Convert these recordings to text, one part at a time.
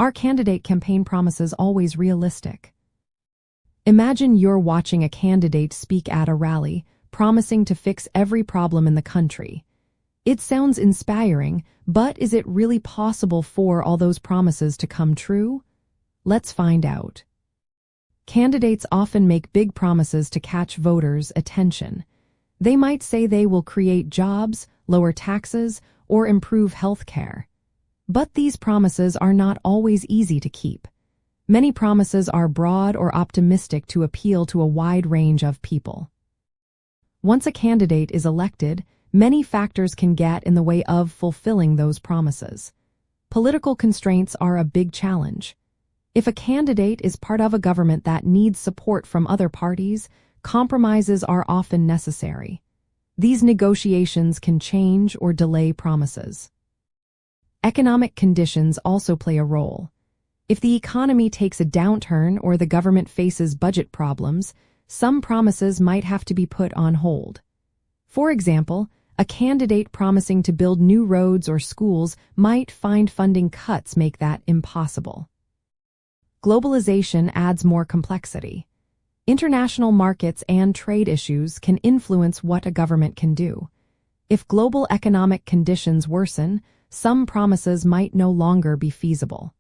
Are candidate campaign promises always realistic? Imagine you're watching a candidate speak at a rally, promising to fix every problem in the country. It sounds inspiring, but is it really possible for all those promises to come true? Let's find out. Candidates often make big promises to catch voters' attention. They might say they will create jobs, lower taxes, or improve health care. But these promises are not always easy to keep. Many promises are broad or optimistic to appeal to a wide range of people. Once a candidate is elected, many factors can get in the way of fulfilling those promises. Political constraints are a big challenge. If a candidate is part of a government that needs support from other parties, compromises are often necessary. These negotiations can change or delay promises. Economic conditions also play a role. If the economy takes a downturn or the government faces budget problems, some promises might have to be put on hold. For example, a candidate promising to build new roads or schools might find funding cuts make that impossible. Globalization adds more complexity. International markets and trade issues can influence what a government can do. If global economic conditions worsen, some promises might no longer be feasible.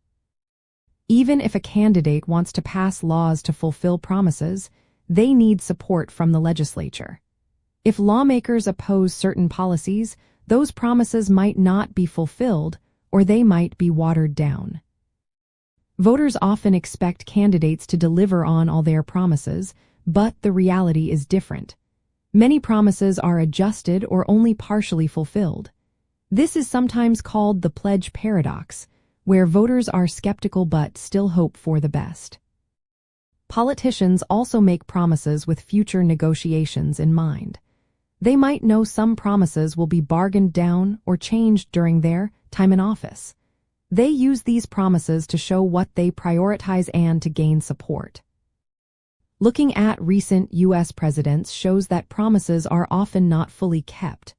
Even if a candidate wants to pass laws to fulfill promises, they need support from the legislature. If lawmakers oppose certain policies, those promises might not be fulfilled, or they might be watered down. Voters often expect candidates to deliver on all their promises, but the reality is different. Many promises are adjusted or only partially fulfilled. This is sometimes called the pledge paradox, where voters are skeptical but still hope for the best. Politicians also make promises with future negotiations in mind. They might know some promises will be bargained down or changed during their time in office. They use these promises to show what they prioritize and to gain support. Looking at recent U.S. presidents shows that promises are often not fully kept.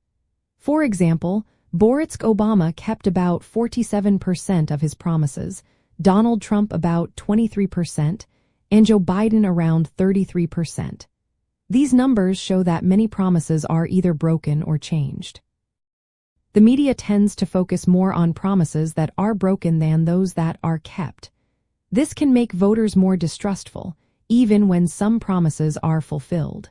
For example, Barack Obama kept about 47% of his promises, Donald Trump about 23%, and Joe Biden around 33%. These numbers show that many promises are either broken or changed. The media tends to focus more on promises that are broken than those that are kept. This can make voters more distrustful, even when some promises are fulfilled.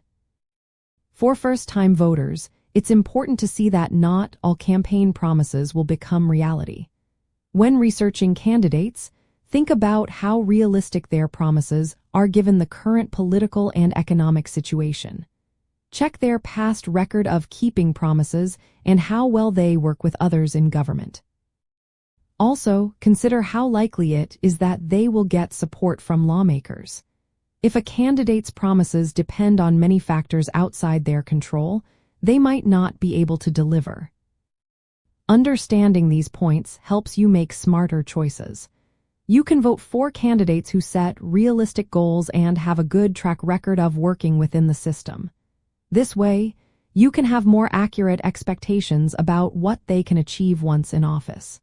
For first-time voters, it's important to see that not all campaign promises will become reality. When researching candidates, think about how realistic their promises are given the current political and economic situation. Check their past record of keeping promises and how well they work with others in government. Also, consider how likely it is that they will get support from lawmakers. If a candidate's promises depend on many factors outside their control, they might not be able to deliver. Understanding these points helps you make smarter choices. You can vote for candidates who set realistic goals and have a good track record of working within the system. This way, you can have more accurate expectations about what they can achieve once in office.